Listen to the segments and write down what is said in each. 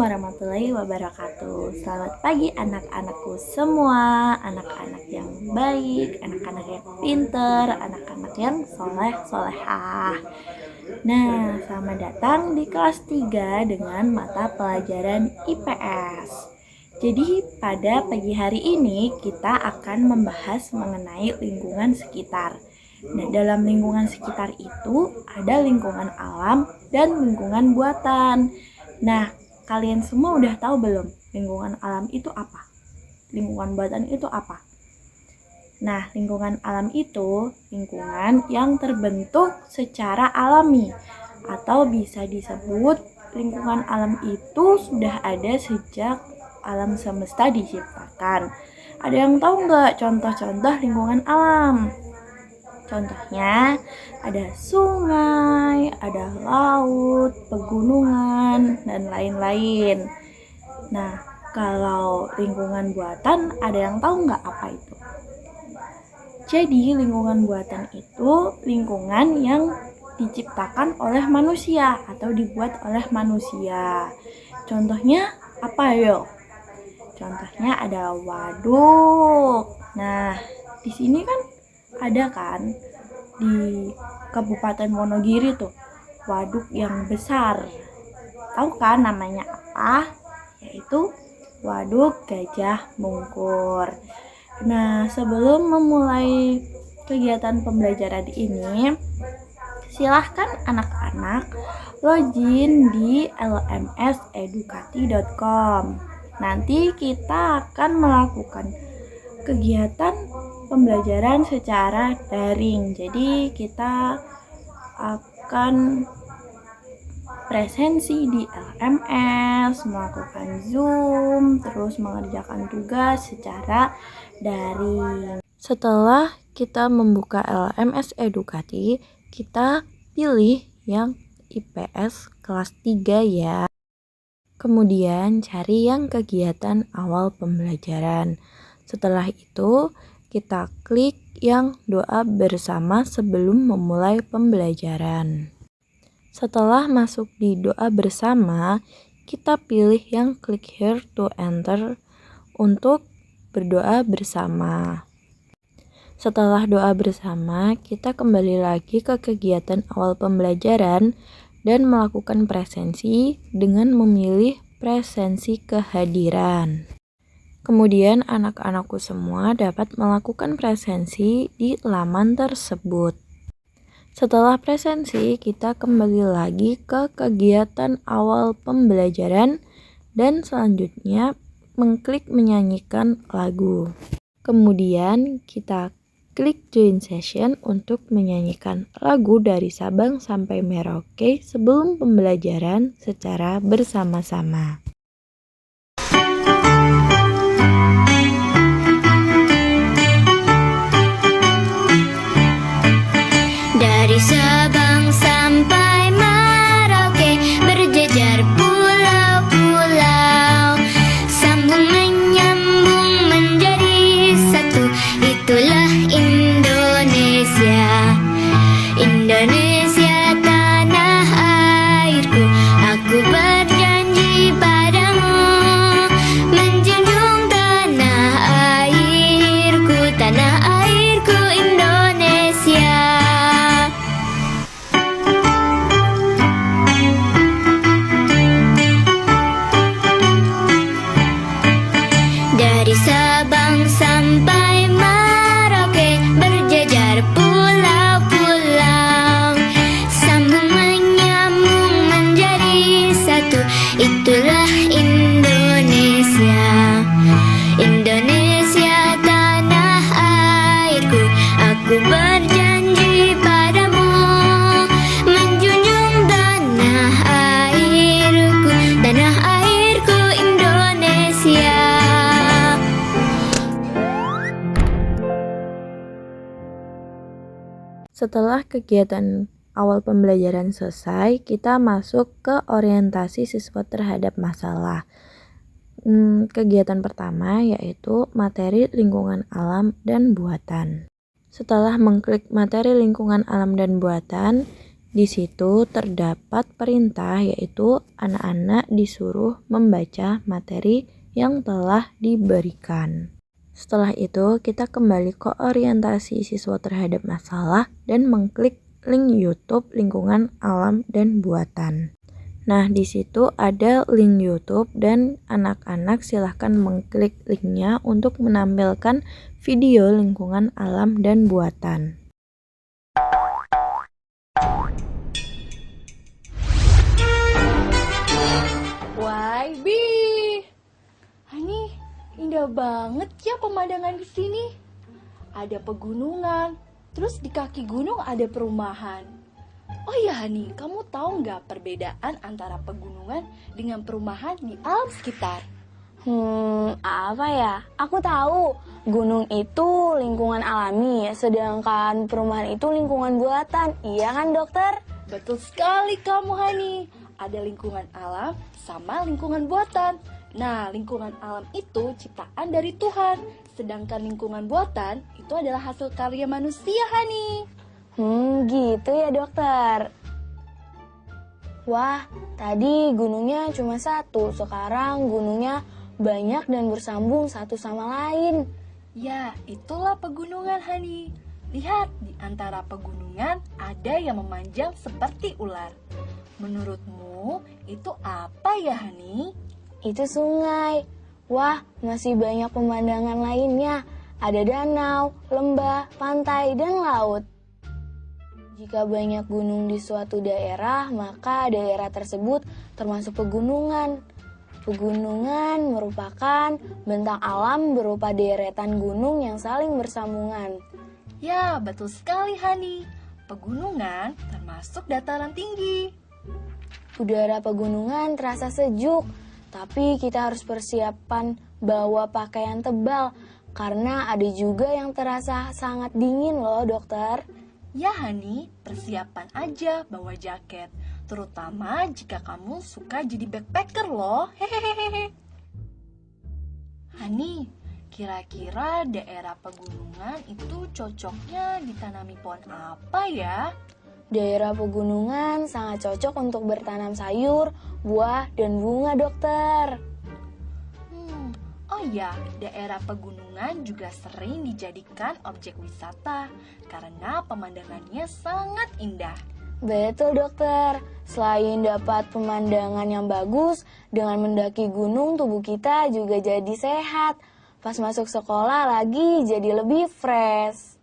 warahmatullahi wabarakatuh. Selamat pagi anak-anakku semua, anak-anak yang baik, anak-anak yang pinter, anak-anak yang soleh-solehah. Nah, selamat datang di kelas 3 dengan mata pelajaran IPS. Jadi pada pagi hari ini kita akan membahas mengenai lingkungan sekitar. Nah, dalam lingkungan sekitar itu ada lingkungan alam dan lingkungan buatan. Nah, kalian semua udah tahu belum lingkungan alam itu apa? Lingkungan buatan itu apa? Nah, lingkungan alam itu lingkungan yang terbentuk secara alami atau bisa disebut lingkungan alam itu sudah ada sejak alam semesta diciptakan. Ada yang tahu nggak contoh-contoh lingkungan alam? Contohnya ada sungai, ada laut, pegunungan, dan lain-lain. Nah, kalau lingkungan buatan ada yang tahu nggak apa itu? Jadi lingkungan buatan itu lingkungan yang diciptakan oleh manusia atau dibuat oleh manusia. Contohnya apa yuk? Contohnya ada waduk. Nah, di sini kan ada kan di Kabupaten Wonogiri tuh waduk yang besar. Tahu kan namanya apa? Yaitu Waduk Gajah Mungkur. Nah, sebelum memulai kegiatan pembelajaran ini, silahkan anak-anak login di lmsedukati.com. Nanti kita akan melakukan kegiatan pembelajaran secara daring. Jadi kita akan presensi di LMS, melakukan Zoom, terus mengerjakan tugas secara daring. Setelah kita membuka LMS Edukati, kita pilih yang IPS kelas 3 ya. Kemudian cari yang kegiatan awal pembelajaran. Setelah itu, kita klik yang doa bersama sebelum memulai pembelajaran. Setelah masuk di doa bersama, kita pilih yang klik here to enter untuk berdoa bersama. Setelah doa bersama, kita kembali lagi ke kegiatan awal pembelajaran dan melakukan presensi dengan memilih presensi kehadiran. Kemudian anak-anakku semua dapat melakukan presensi di laman tersebut. Setelah presensi, kita kembali lagi ke kegiatan awal pembelajaran dan selanjutnya mengklik menyanyikan lagu. Kemudian kita klik join session untuk menyanyikan lagu dari Sabang sampai Merauke sebelum pembelajaran secara bersama-sama. Dari Sabang sampai Merauke berjejer pulau-pulau, sambung menyambung menjadi satu, itulah Indonesia. Indonesia tanah airku, aku berjanji padamu menjunjung tanah airku Indonesia. Dari Sabang sampai Merauke berjejer pulau-pulau, sambung menyambung menjadi satu, itulah Indonesia. Indonesia tanah airku, aku berjanji padamu menjunjung tanah airku Indonesia. Setelah kegiatan awal pembelajaran selesai, kita masuk ke orientasi siswa terhadap masalah. Kegiatan pertama yaitu materi lingkungan alam dan buatan. Setelah mengklik materi lingkungan alam dan buatan, Di situ terdapat perintah yaitu anak-anak disuruh membaca materi yang telah diberikan. Setelah itu kita kembali ke orientasi siswa terhadap masalah dan mengklik link YouTube lingkungan alam dan buatan. Nah, di situ ada link YouTube dan anak-anak silahkan mengklik linknya untuk menampilkan video lingkungan alam dan buatan. YB, Hani, indah banget ya pemandangan di sini. Ada pegunungan, terus di kaki gunung ada perumahan. Oh iya Hani, kamu tahu nggak perbedaan antara pegunungan dengan perumahan di alam sekitar? Apa ya? Aku tahu, gunung itu lingkungan alami, sedangkan perumahan itu lingkungan buatan. Iya kan, dokter? Betul sekali kamu Hani. Ada lingkungan alam sama lingkungan buatan. Nah, lingkungan alam itu ciptaan dari Tuhan, sedangkan lingkungan buatan itu adalah hasil karya manusia Hani. Gitu ya, dokter. Wah, tadi gunungnya cuma satu, sekarang gunungnya banyak dan bersambung satu sama lain. Ya, itulah pegunungan Hani. Lihat, di antara pegunungan ada yang memanjang seperti ular. Menurutmu, itu apa ya Hani? Itu sungai. Wah, masih banyak pemandangan lainnya. Ada danau, lembah, pantai, dan laut. Jika banyak gunung di suatu daerah, maka daerah tersebut termasuk pegunungan. Pegunungan merupakan bentang alam berupa deretan gunung yang saling bersambungan. Ya, betul sekali Hani. Pegunungan termasuk dataran tinggi. Udara pegunungan terasa sejuk, tapi kita harus persiapan bawa pakaian tebal karena ada juga yang terasa sangat dingin loh, dokter. Ya Hani, persiapan aja bawa jaket, terutama jika kamu suka jadi backpacker loh. Hehehe. Hani, kira-kira daerah pegunungan itu cocoknya ditanami pohon apa ya? Daerah pegunungan sangat cocok untuk bertanam sayur, buah, dan bunga, dokter. Oh ya, daerah pegunungan juga sering dijadikan objek wisata karena pemandangannya sangat indah. Betul, dokter. Selain dapat pemandangan yang bagus, dengan mendaki gunung tubuh kita juga jadi sehat. Pas masuk sekolah lagi jadi lebih fresh.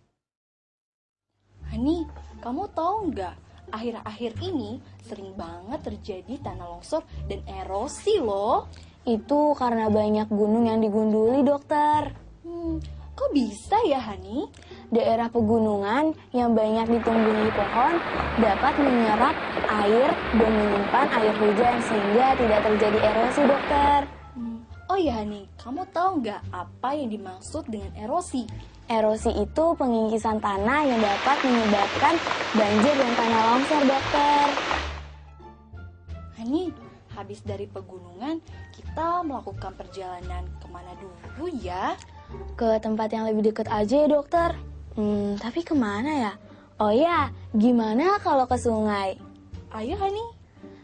Hani, kamu tahu nggak? Akhir-akhir ini sering banget terjadi tanah longsor dan erosi loh. Itu karena banyak gunung yang digunduli, dokter. Kok bisa ya, Hani? Daerah pegunungan yang banyak ditumbuhi pohon dapat menyerap air dan menyimpan air hujan sehingga tidak terjadi erosi, dokter. Oh ya, Hani, kamu tahu nggak apa yang dimaksud dengan erosi? Erosi itu pengikisan tanah yang dapat menyebabkan banjir dan tanah longsor, dokter. Hani, habis dari pegunungan, kita melakukan perjalanan kemana dulu ya? Ke tempat yang lebih dekat aja ya, dokter. Tapi kemana ya? Oh ya, gimana kalau ke sungai? Ayo, Hani.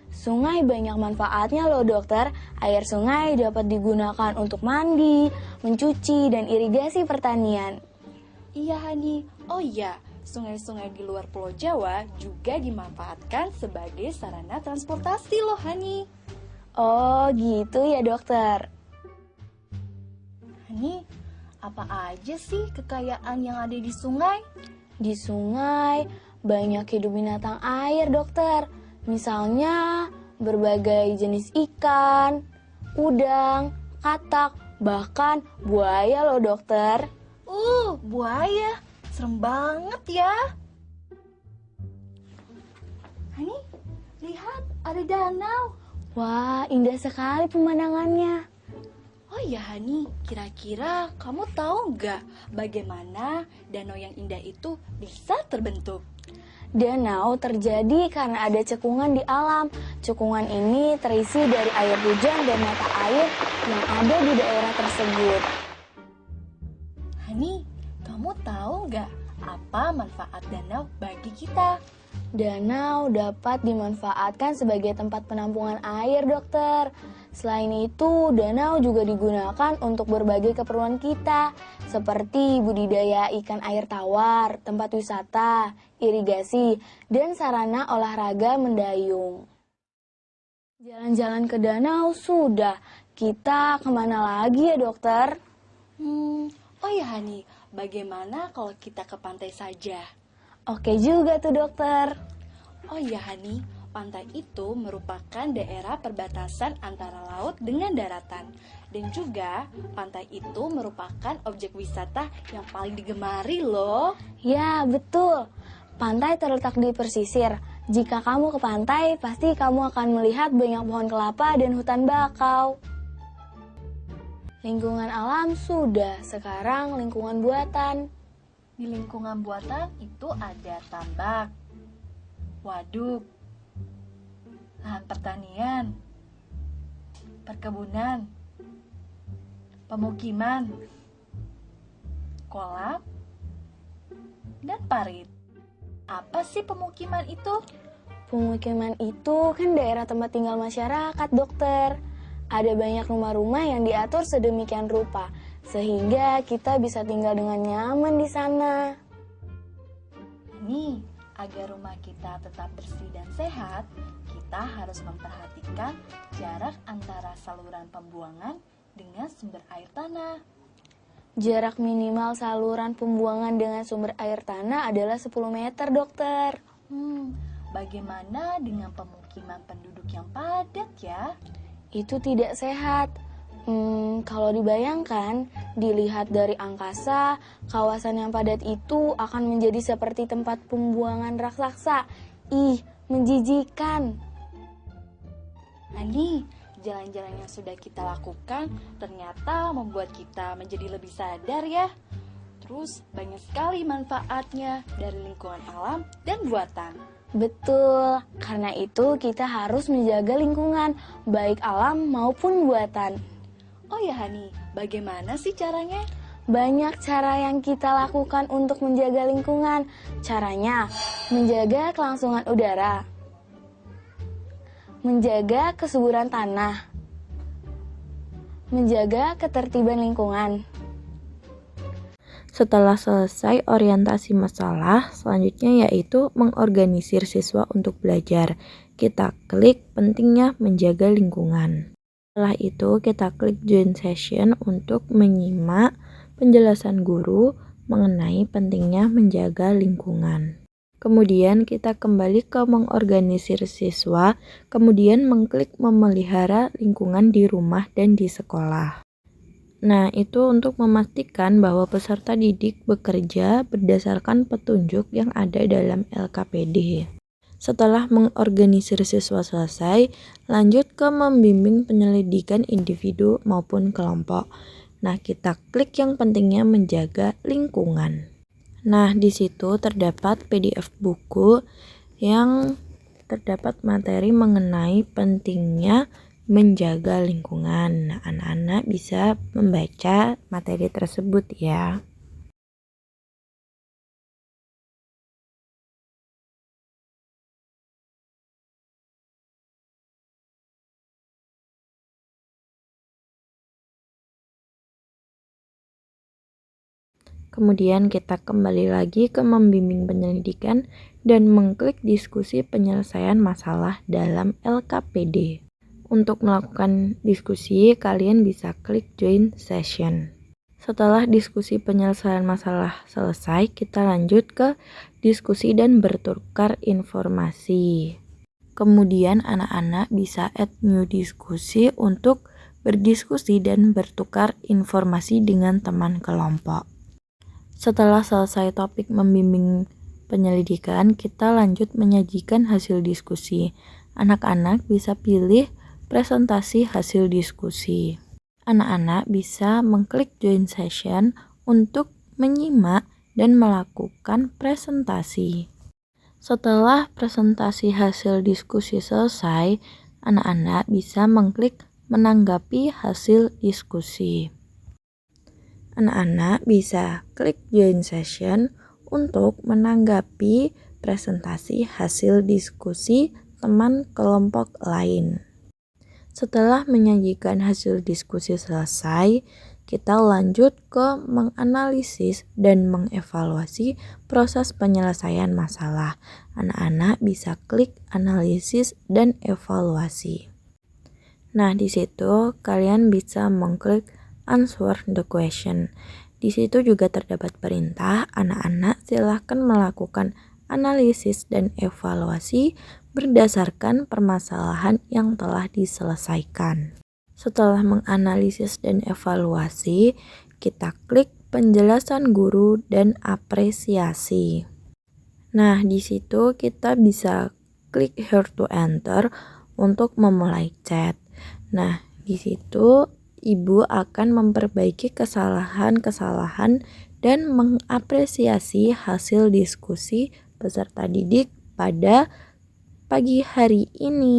Sungai banyak manfaatnya loh, dokter. Air sungai dapat digunakan untuk mandi, mencuci, dan irigasi pertanian. Iya, Hani. Oh iya, sungai-sungai di luar Pulau Jawa juga dimanfaatkan sebagai sarana transportasi loh, Hani. Oh, gitu ya, dokter. Hani, apa aja sih kekayaan yang ada di sungai? Di sungai banyak hidup binatang air, dokter. Misalnya berbagai jenis ikan, udang, katak, bahkan buaya loh, dokter. Buaya. Serem banget ya. Hani, lihat ada danau. Wah, indah sekali pemandangannya. Oh ya Hani, kira-kira kamu tahu nggak bagaimana danau yang indah itu bisa terbentuk? Danau terjadi karena ada cekungan di alam. Cekungan ini terisi dari air hujan dan mata air yang ada di daerah tersebut. Hani, kamu tahu nggak apa manfaat danau bagi kita? Danau dapat dimanfaatkan sebagai tempat penampungan air, dokter. Selain itu, danau juga digunakan untuk berbagai keperluan kita, seperti budidaya ikan air tawar, tempat wisata, irigasi, dan sarana olahraga mendayung. Jalan-jalan ke danau sudah, kita kemana lagi ya, dokter? Oh ya Hani, bagaimana kalau kita ke pantai saja? Oke juga tuh, dokter. Oh ya Hani, pantai itu merupakan daerah perbatasan antara laut dengan daratan. Dan juga pantai itu merupakan objek wisata yang paling digemari loh. Ya, betul. Pantai terletak di pesisir. Jika kamu ke pantai, pasti kamu akan melihat banyak pohon kelapa dan hutan bakau. Lingkungan alam sudah, sekarang lingkungan buatan. Di lingkungan buatan itu ada tambak, waduk, lahan pertanian, perkebunan, pemukiman, kolam, dan parit. Apa sih pemukiman itu? Pemukiman itu kan daerah tempat tinggal masyarakat, dokter. Ada banyak rumah-rumah yang diatur sedemikian rupa, sehingga kita bisa tinggal dengan nyaman di sana. Ini, agar rumah kita tetap bersih dan sehat, kita harus memperhatikan jarak antara saluran pembuangan dengan sumber air tanah. Jarak minimal saluran pembuangan dengan sumber air tanah adalah 10 meter, dokter. Bagaimana dengan pemukiman penduduk yang padat ya? Itu tidak sehat. Kalau dibayangkan, dilihat dari angkasa, kawasan yang padat itu akan menjadi seperti tempat pembuangan raksasa. Ih, menjijikan. Ani, jalan-jalan yang sudah kita lakukan ternyata membuat kita menjadi lebih sadar ya. Terus banyak sekali manfaatnya dari lingkungan alam dan buatan. Betul, karena itu kita harus menjaga lingkungan, baik alam maupun buatan. Oh ya Hani, bagaimana sih caranya? Banyak cara yang kita lakukan untuk menjaga lingkungan. Caranya, menjaga kelangsungan udara, menjaga kesuburan tanah, menjaga ketertiban lingkungan. Setelah selesai orientasi masalah, selanjutnya yaitu mengorganisir siswa untuk belajar. Kita klik pentingnya menjaga lingkungan. Setelah itu kita klik join session untuk menyimak penjelasan guru mengenai pentingnya menjaga lingkungan. Kemudian kita kembali ke mengorganisir siswa, kemudian mengklik memelihara lingkungan di rumah dan di sekolah. Nah, itu untuk memastikan bahwa peserta didik bekerja berdasarkan petunjuk yang ada dalam LKPD. Setelah mengorganisir siswa selesai, lanjut ke membimbing penyelidikan individu maupun kelompok. Nah, kita klik yang pentingnya menjaga lingkungan. Nah, di situ terdapat PDF buku yang terdapat materi mengenai pentingnya menjaga lingkungan. Nah, anak-anak bisa membaca materi tersebut ya. Kemudian kita kembali lagi ke membimbing penyelidikan dan mengklik diskusi penyelesaian masalah dalam LKPD. Untuk melakukan diskusi, kalian bisa klik join session. Setelah diskusi penyelesaian masalah selesai, kita lanjut ke diskusi dan bertukar informasi. Kemudian anak-anak bisa add new diskusi untuk berdiskusi dan bertukar informasi dengan teman kelompok. Setelah selesai topik membimbing penyelidikan, kita lanjut menyajikan hasil diskusi. Anak-anak bisa pilih presentasi hasil diskusi. Anak-anak bisa mengklik join session untuk menyimak dan melakukan presentasi. Setelah presentasi hasil diskusi selesai, anak-anak bisa mengklik menanggapi hasil diskusi. Anak-anak bisa klik join session untuk menanggapi presentasi hasil diskusi teman kelompok lain. Setelah menyajikan hasil diskusi selesai, kita lanjut ke menganalisis dan mengevaluasi proses penyelesaian masalah. Anak-anak bisa klik analisis dan evaluasi. Nah, di situ kalian bisa mengklik answer the question. Di situ juga terdapat perintah, anak-anak silahkan melakukan analisis dan evaluasi berdasarkan permasalahan yang telah diselesaikan. Setelah menganalisis dan evaluasi, kita klik penjelasan guru dan apresiasi. Nah, di situ kita bisa klik here to enter untuk memulai chat. Nah, di situ Ibu akan memperbaiki kesalahan-kesalahan dan mengapresiasi hasil diskusi peserta didik pada pagi hari ini.